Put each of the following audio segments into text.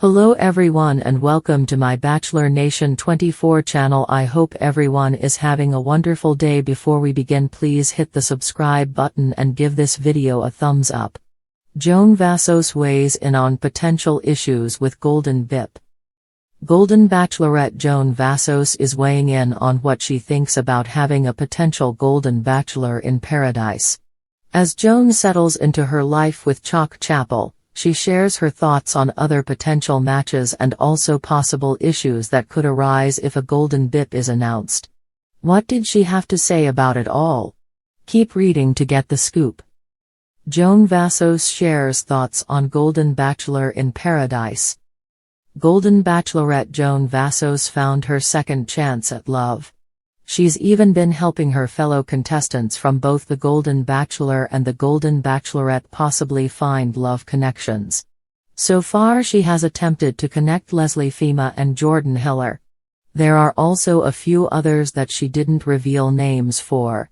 Hello everyone and welcome to my Bachelor Nation 24 channel. I hope everyone is having a wonderful day. Before we begin, please hit the subscribe button and give this video a thumbs up. Joan Vassos weighs in on potential issues with Golden BIP. Golden Bachelorette Joan Vassos is weighing in on what she thinks about having a potential Golden Bachelor in paradise. As Joan settles into her life with Chalk Chapel, she shares her thoughts on other potential matches and also possible issues that could arise if a Golden BIP is announced. What did she have to say about it all? Keep reading to get the scoop. Joan Vassos shares thoughts on Golden Bachelor in paradise. Golden Bachelorette Joan Vassos found her second chance at love. She's even been helping her fellow contestants from both the Golden Bachelor and the Golden Bachelorette possibly find love connections. So far she has attempted to connect Leslie Fima and Jordan Hiller. There are also a few others that she didn't reveal names for.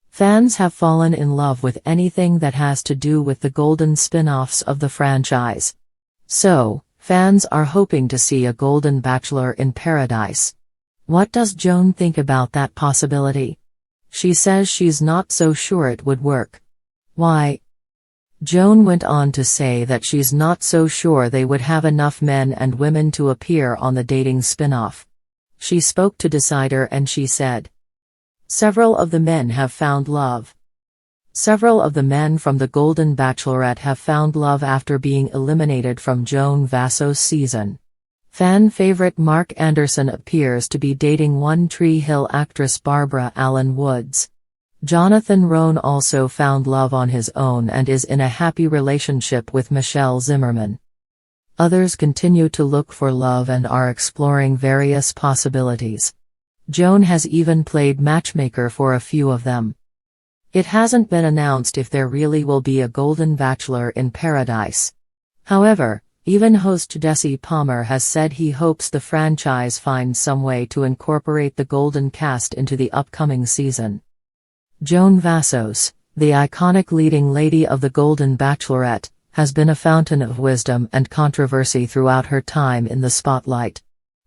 Fans have fallen in love with anything that has to do with the Golden spin-offs of the franchise. So, fans are hoping to see a Golden Bachelor in paradise. What does Joan think about that possibility? She says she's not so sure it would work. Why? Joan went on to say that she's not so sure they would have enough men and women to appear on the dating spin-off. She spoke to Decider and she said, "Several of the men have found love. Several of the men from the Golden Bachelorette have found love after being eliminated from Joan Vassos' season. Fan favorite Mark Anderson appears to be dating One Tree Hill actress Barbara Allen Woods. Jonathan Roan also found love on his own and is in a happy relationship with Michelle Zimmerman. Others continue to look for love and are exploring various possibilities. Joan has even played matchmaker for a few of them. It hasn't been announced if there really will be a Golden Bachelor in paradise. However, even host Jesse Palmer has said he hopes the franchise finds some way to incorporate the Golden cast into the upcoming season. Joan Vassos, the iconic leading lady of the Golden Bachelorette, has been a fountain of wisdom and controversy throughout her time in the spotlight.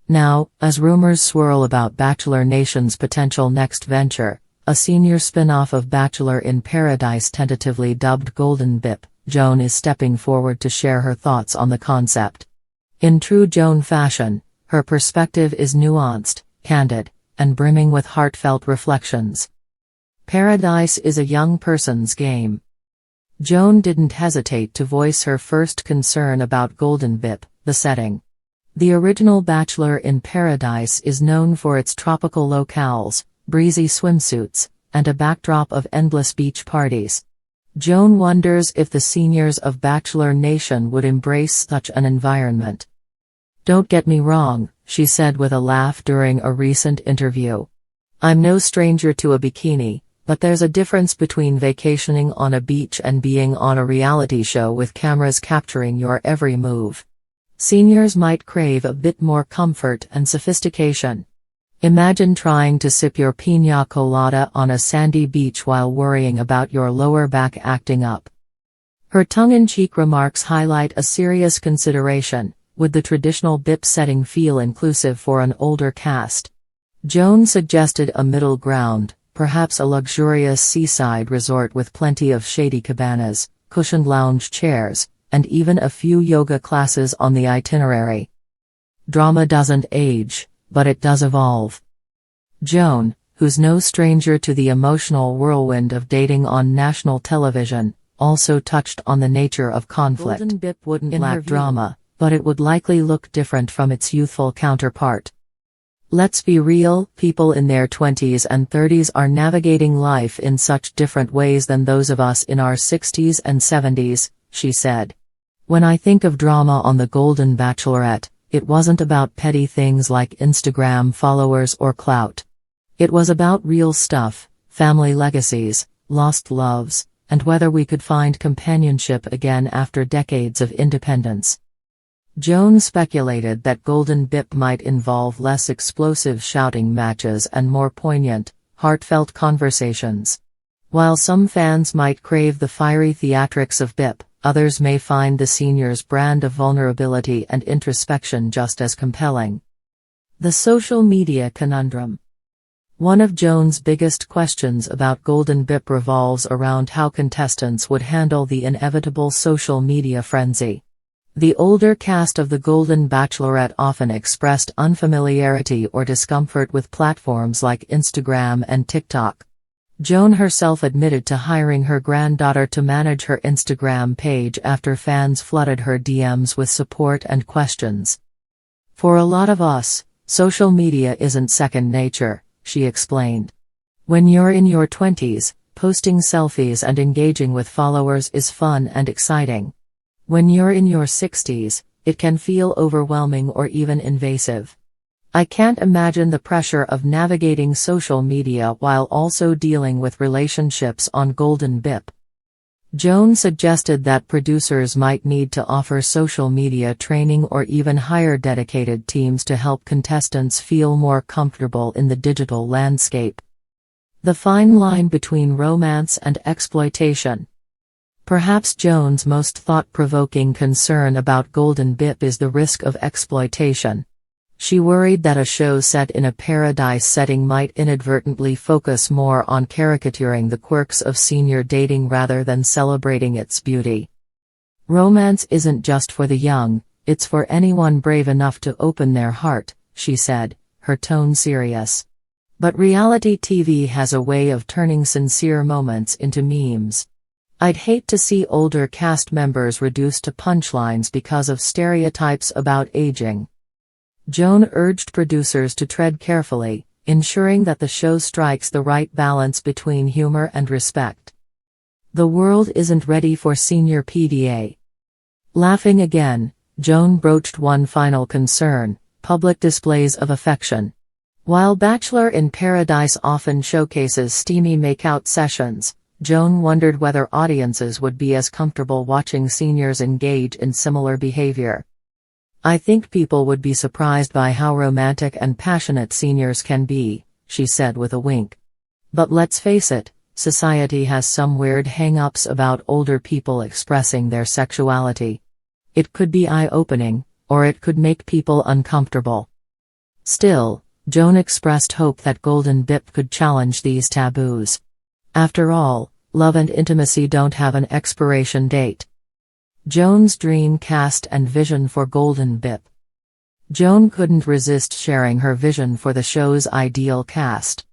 Now, as rumors swirl about Bachelor Nation's potential next venture, a senior spin-off of Bachelor in Paradise tentatively dubbed Golden BIP, Joan is stepping forward to share her thoughts on the concept. In true Joan fashion, her perspective is nuanced, candid, and brimming with heartfelt reflections. Paradise is a young person's game. Joan didn't hesitate to voice her first concern about Golden BIP, the setting. The original Bachelor in Paradise is known for its tropical locales, breezy swimsuits, and a backdrop of endless beach parties. Joan wonders if the seniors of Bachelor Nation would embrace such an environment. "Don't get me wrong," she said with a laugh during a recent interview. "I'm no stranger to a bikini, but there's a difference between vacationing on a beach and being on a reality show with cameras capturing your every move. Seniors might crave a bit more comfort and sophistication. Imagine trying to sip your piña colada on a sandy beach while worrying about your lower back acting up." Her tongue-in-cheek remarks highlight a serious consideration: would the traditional BIP setting feel inclusive for an older cast? Joan suggested a middle ground, perhaps a luxurious seaside resort with plenty of shady cabanas, cushioned lounge chairs, and even a few yoga classes on the itinerary. Drama doesn't age, but it does evolve. Joan, who's no stranger to the emotional whirlwind of dating on national television, also touched on the nature of conflict. Golden BIP wouldn't lack drama, but it would likely look different from its youthful counterpart. "Let's be real, people in their 20s and 30s are navigating life in such different ways than those of us in our 60s and 70s, she said. "When I think of drama on the Golden Bachelorette, it wasn't about petty things like Instagram followers or clout. It was about real stuff, family legacies, lost loves, and whether we could find companionship again after decades of independence." Joan speculated that Golden BIP might involve less explosive shouting matches and more poignant, heartfelt conversations. While some fans might crave the fiery theatrics of BIP, others may find the seniors' brand of vulnerability and introspection just as compelling. The social media conundrum. One of Joan's biggest questions about Golden BIP revolves around how contestants would handle the inevitable social media frenzy. The older cast of the Golden Bachelorette often expressed unfamiliarity or discomfort with platforms like Instagram and TikTok. Joan herself admitted to hiring her granddaughter to manage her Instagram page after fans flooded her DMs with support and questions. "For a lot of us, social media isn't second nature," she explained. "When you're in your 20s, posting selfies and engaging with followers is fun and exciting. When you're in your 60s, it can feel overwhelming or even invasive. I can't imagine the pressure of navigating social media while also dealing with relationships on Golden BIP." Joan suggested that producers might need to offer social media training or even hire dedicated teams to help contestants feel more comfortable in the digital landscape. The fine line between romance and exploitation. Perhaps Joan's most thought-provoking concern about Golden BIP is the risk of exploitation. She worried that a show set in a paradise setting might inadvertently focus more on caricaturing the quirks of senior dating rather than celebrating its beauty. "Romance isn't just for the young, it's for anyone brave enough to open their heart," she said, her tone serious. "But reality TV has a way of turning sincere moments into memes. I'd hate to see older cast members reduced to punchlines because of stereotypes about aging." Joan urged producers to tread carefully, ensuring that the show strikes the right balance between humor and respect. "The world isn't ready for senior PDA." Laughing again, Joan broached one final concern: public displays of affection. While Bachelor in Paradise often showcases steamy makeout sessions, Joan wondered whether audiences would be as comfortable watching seniors engage in similar behavior. "I think people would be surprised by how romantic and passionate seniors can be," she said with a wink. "But let's face it, society has some weird hang-ups about older people expressing their sexuality. It could be eye-opening, or it could make people uncomfortable." Still, Joan expressed hope that Golden BIP could challenge these taboos. After all, love and intimacy don't have an expiration date. Joan's dream cast and vision for Golden BIP. Joan couldn't resist sharing her vision for the show's ideal cast.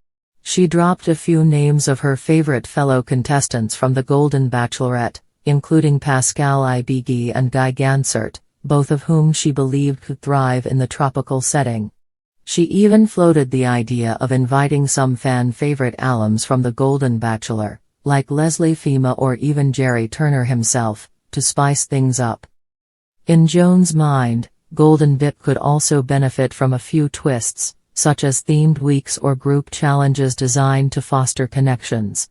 She dropped a few names of her favorite fellow contestants from the Golden Bachelorette, including Pascal Ibigi and Guy Gansert, both of whom she believed could thrive in the tropical setting. She even floated the idea of inviting some fan-favorite alums from the Golden Bachelor, like Leslie Fima or even Jerry Turner himself, to spice things up. In Joan's mind, Golden BIP could also benefit from a few twists, such as themed weeks or group challenges designed to foster connections.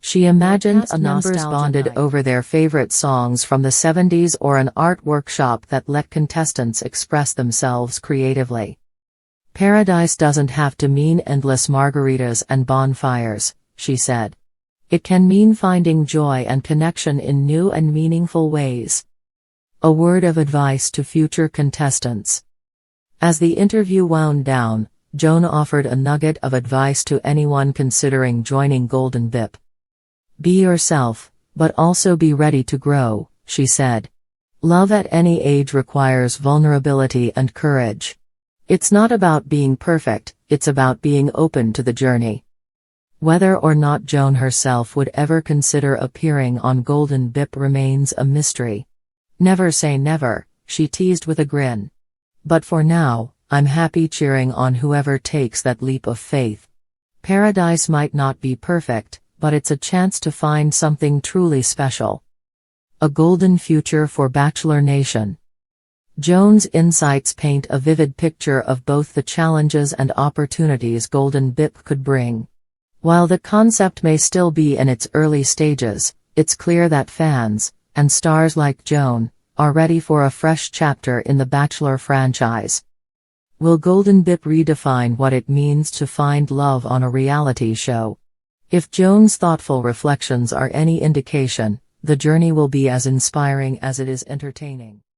She imagined a members bonded over their favorite songs from the 70s or an art workshop that let contestants express themselves creatively. "Paradise doesn't have to mean endless margaritas and bonfires," she said. "It can mean finding joy and connection in new and meaningful ways." A word of advice to future contestants. As the interview wound down, Joan offered a nugget of advice to anyone considering joining Golden BIP. "Be yourself, but also be ready to grow," she said. "Love at any age requires vulnerability and courage. It's not about being perfect, it's about being open to the journey." Whether or not Joan herself would ever consider appearing on Golden BIP remains a mystery. "Never say never," she teased with a grin. "But for now, I'm happy cheering on whoever takes that leap of faith. Paradise might not be perfect, but it's a chance to find something truly special." A golden future for Bachelor Nation. Joan's insights paint a vivid picture of both the challenges and opportunities Golden BIP could bring. While the concept may still be in its early stages, it's clear that fans, and stars like Joan, are ready for a fresh chapter in the Bachelor franchise. Will Golden BIP redefine what it means to find love on a reality show? If Joan's thoughtful reflections are any indication, The journey will be as inspiring as it is entertaining.